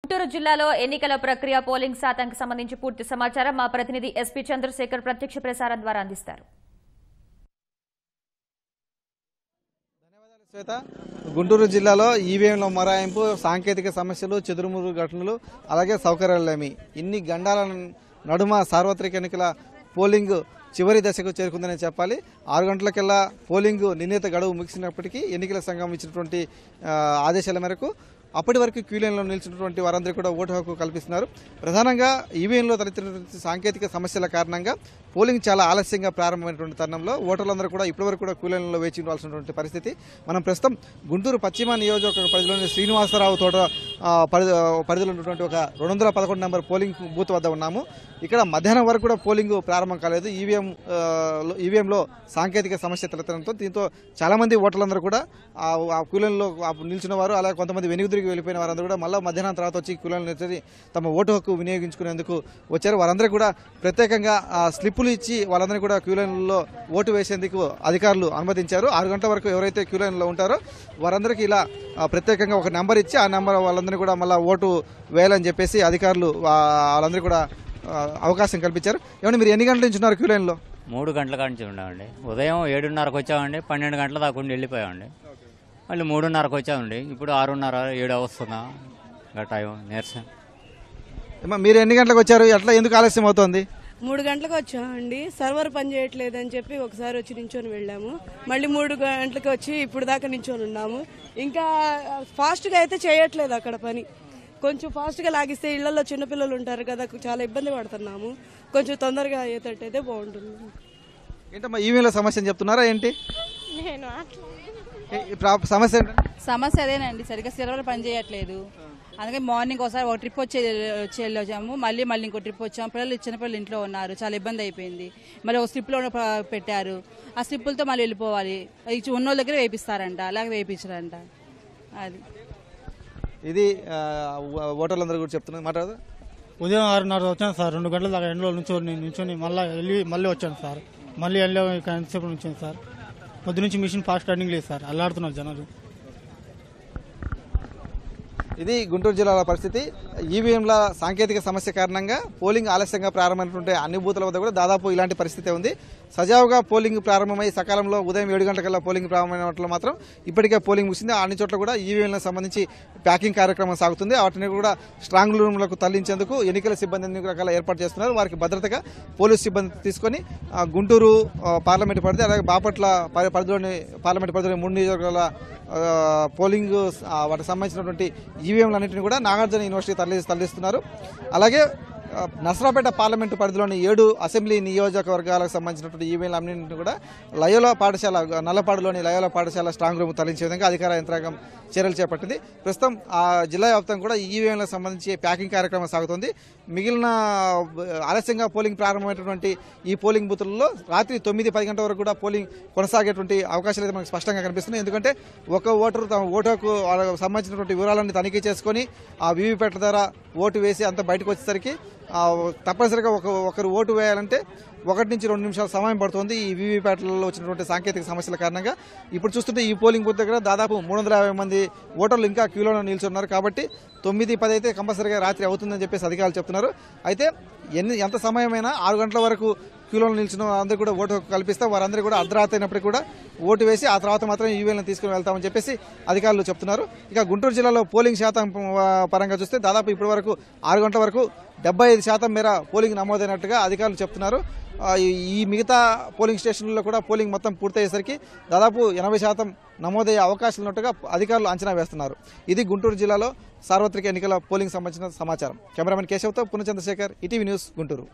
గుంటూరు జిల్లాలో ఎన్నికల ప్రక్రియ పోలింగ్ శాతానికి సంబంధించి పూర్తి సమాచారం మా ప్రతినిధి ఎస్పీ చంద్రశేఖర్ ప్రత్యక్ష ప్రసారం ద్వారా అందిస్తారు. శ్వేత, గుంటూరు జిల్లాలో ఈవీఎంల మొరాయింపు, సాంకేతిక సమస్యలు, చెదురుమురు ఘటనలు, అలాగే సౌకర్యాలేమి ఇన్ని గండాల నడుమ సార్వత్రిక ఎన్నికల పోలింగ్ చివరి దశకు చేరుకుందని చెప్పాలి. 6 గంటలకెల్లా పోలింగ్ నిర్ణీత గడువు ముగిసినప్పటికీ ఎన్నికల సంఘం ఇచ్చినటువంటి ఆదేశాల మేరకు అప్పటి వరకు క్యూలైన్లో నిలిచినటువంటి వారందరూ కూడా ఓటు హక్కు కల్పిస్తున్నారు. ప్రధానంగా ఈవీఎంలో తలెత్తినటువంటి సాంకేతిక సమస్యల కారణంగా పోలింగ్ చాలా ఆలస్యంగా ప్రారంభమైనటువంటి తరుణంలో ఓటర్లందరూ కూడా ఇప్పటివరకు కూడా క్యూలైన్లో వేచి ఉండాల్సినటువంటి పరిస్థితి. మనం ప్రస్తుతం గుంటూరు పశ్చిమ నియోజకవర్గ పరిధిలోని శ్రీనివాసరావు తోట పరిధిలో ఉన్నటువంటి ఒక 211 నెంబర్ పోలింగ్ బూత్ వద్ద ఉన్నాము. ఇక్కడ మధ్యాహ్నం వరకు కూడా పోలింగ్ ప్రారంభం కాలేదు. ఈవీఎంలో సాంకేతిక సమస్య తలెత్తడంతో దీంతో చాలా మంది ఓటర్లందరూ కూడా ఆ క్యూలైన్లో నిల్చున్న వారు, అలాగే కొంతమంది వెనుదిరిగి వెళ్ళిపోయిన వారందరూ కూడా మళ్ళీ మధ్యాహ్నం తర్వాత వచ్చి క్యూలైన్లో నిలిచి తమ ఓటు హక్కు వినియోగించుకునేందుకు వచ్చారు. వారందరూ కూడా ప్రత్యేకంగా స్లిప్పులు ఇచ్చి వాళ్ళందరూ కూడా క్యూలైన్లో ఓటు వేసేందుకు అధికారులు అనుమతించారు. 6 గంటల వరకు ఎవరైతే క్యూలైన్లో ఉంటారో వారందరికీ ఇలా ప్రత్యేకంగా ఒక నెంబర్ ఇచ్చి ఆ నెంబర్ వాళ్ళందరినీ కూడా మళ్ళీ ఓటు వేయాలని చెప్పేసి అధికారులు వాళ్ళందరూ కూడా అవకాశం కల్పించారు. ఏమంటే మీరు ఎన్ని గంటల నుంచి ఉన్నారు క్యూలైన్లో? 3 గంటల కాడ నుంచి ఉన్నామండి. ఉదయం 7:30కు వచ్చామండి, 12 గంటల దాకా ఉండి వెళ్ళిపోయామండి. మళ్ళీ 3:30కు వచ్చామండి. ఇప్పుడు 6:30, 7 వస్తుందా టైం నీరసం. మీరు ఎన్ని గంటలకు వచ్చారు? ఎట్లా ఎందుకు ఆలస్యం అవుతోంది? 3 గంటలకు వచ్చామండి. సర్వర్ పని చేయట్లేదని చెప్పి ఒకసారి వచ్చి నించొని వెళ్ళాము. మళ్ళీ 3 గంటలకు వచ్చి ఇప్పుడు దాకా నించొని ఉన్నాము. ఇంకా ఫాస్ట్గా అయితే చేయట్లేదు అక్కడ పని. కొంచెం ఫాస్ట్గా లాగిస్తే ఇళ్లలో చిన్నపిల్లలు ఉంటారు కదా, చాలా ఇబ్బంది పడుతున్నాము. కొంచెం తొందరగా అయ్యేటట్టయితే బాగుంటుంది. ఏంటమ్మా ఈవీఎంలో సమస్య అని చెప్తున్నారా ఏంటి? సమస్య సమస్య అదేనండి, సరిగ్గా సర్వర్ పని చేయట్లేదు. అందుకే మార్నింగ్ ఒకసారి ఒక ట్రిప్ వచ్చి వెళ్ళాము, మళ్ళీ ఇంకో ట్రిప్ వచ్చాము. చిన్నపిల్లలు ఇంట్లో ఉన్నారు, చాలా ఇబ్బంది అయిపోయింది. మళ్ళీ ఒక స్లిప్లో పెట్టారు, ఆ స్లిప్పులతో మళ్ళీ వెళ్ళిపోవాలి. ఉన్నోళ్ళ దగ్గర వేపిస్తారంట, అలాగే వేయించారంట. అది ఇది ఓటర్లందరూ కూడా చెప్తున్నారు. మాట్లాడదు. ఉదయం 6:30 వచ్చాను సార్. 2 గంటల దాకా ఎండలో నుంచొని మళ్ళీ వచ్చాను సార్. మళ్ళీ ఎంతసేపు నుంచాను సార్. పొద్దు నుంచి మిషన్ ఫాస్ట్ రన్నింగ్ లేదు సార్, అల్లాడుతున్నారు జనాలు. ఇది గుంటూరు జిల్లాల పరిస్థితి. ఈవీఎంల సాంకేతిక సమస్య కారణంగా పోలింగ్ ఆలస్యంగా ప్రారంభమైనటువంటి అన్ని బూతుల వద్ద కూడా దాదాపు ఇలాంటి పరిస్థితి ఉంది. సజావుగా పోలింగ్ ప్రారంభమై సకాలంలో ఉదయం 7 గంటలకల్లా పోలింగ్ ప్రారంభమైన వాటిలో మాత్రం ఇప్పటికే పోలింగ్ ముగిసింది. అన్ని చోట్ల కూడా ఈవీఎంలకు సంబంధించి ప్యాకింగ్ కార్యక్రమం సాగుతుంది. వాటిని కూడా స్ట్రాంగ్ రూమ్లకు తరలించేందుకు ఎన్నికల సిబ్బంది అన్ని రకాల ఏర్పాటు చేస్తున్నారు. వారికి భద్రతగా పోలీసు సిబ్బంది తీసుకొని గుంటూరు పార్లమెంటు పరిధి, అలాగే బాపట్ల పరిధిలోని పార్లమెంటు పరిధిలోని 3 నియోజకవర్గాల పోలింగ్ వాటికి సంబంధించినటువంటి ఈవీఎంలన్నింటినీ కూడా నాగార్జున యూనివర్సిటీ తరలిస్తున్నారు. అలాగే నసరాపేట పార్లమెంటు పరిధిలోని 7 అసెంబ్లీ నియోజకవర్గాలకు సంబంధించినటువంటి ఈవీఎంలన్నింటినీ కూడా లయోలా పాఠశాల, నల్లపాడులోని లయోలా పాఠశాల స్ట్రాంగ్ రూమ్ తరలించే విధంగా అధికార యంత్రాంగం చర్యలు చేపట్టింది. ప్రస్తుతం ఆ జిల్లా వ్యాప్తంగా కూడా ఈవీఎంలకు సంబంధించి ప్యాకింగ్ కార్యక్రమం సాగుతుంది. మిగిలిన ఆలస్యంగా పోలింగ్ ప్రారంభమైనటువంటి ఈ పోలింగ్ బూతులలో రాత్రి 9-10 గంటల వరకు కూడా పోలింగ్ కొనసాగేటువంటి అవకాశాలు అయితే మనకు స్పష్టంగా కనిపిస్తున్నాయి. ఎందుకంటే ఒక ఓటరు తమ ఓటుకు సంబంధించినటువంటి వివరాలన్నీ తనిఖీ చేసుకుని ఆ వీవీప్యాట్ల ద్వారా ఓటు వేసి అంతా బయటకు వచ్చేసరికి తప్పనిసరిగా ఒకరు ఓటు వేయాలంటే 1 నుంచి 2 నిమిషాల సమయం పడుతుంది. ఈ వీవీప్యాట్లలో వచ్చినటువంటి సాంకేతిక సమస్యల కారణంగా ఇప్పుడు చూస్తుంటే ఈ పోలింగ్ బూత్ దగ్గర దాదాపు 350 మంది ఓటర్లు ఇంకా క్యూలో నిల్చున్నారు. కాబట్టి 9-10 అయితే కంపల్సరీగా రాత్రి అవుతుందని చెప్పేసి అధికారులు చెప్తున్నారు. అయితే ఎంత సమయమైనా 6 గంటల వరకు క్యూలో నిలిచిన అందరూ కూడా ఓటు హక్కు కల్పిస్తే వారందరూ కూడా అర్ధరాత్రి అయినప్పటికీ కూడా ఓటు వేసి ఆ తర్వాత మాత్రం ఈవీఎంలను తీసుకుని వెళ్తామని చెప్పేసి అధికారులు చెప్తున్నారు. ఇక గుంటూరు జిల్లాలో పోలింగ్ శాతం పరంగా చూస్తే దాదాపు ఇప్పటి వరకు 6 గంటల వరకు 75% మేర పోలింగ్ నమోదైనట్టుగా అధికారులు చెప్తున్నారు. ఈ మిగతా పోలింగ్ స్టేషన్లలో కూడా పోలింగ్ మొత్తం పూర్తయ్యేసరికి దాదాపు 80% నమోదయ్యే అవకాశాలు ఉన్నట్టుగా అధికారులు అంచనా వేస్తున్నారు. ఇది గుంటూరు జిల్లాలో సార్వత్రిక ఎన్నికల పోలింగ్ సంబంధించిన సమాచారం. కెమెరామెన్ కేశవ్తో పునచంద్రశేఖర్, ఈటీవీ న్యూస్, గుంటూరు.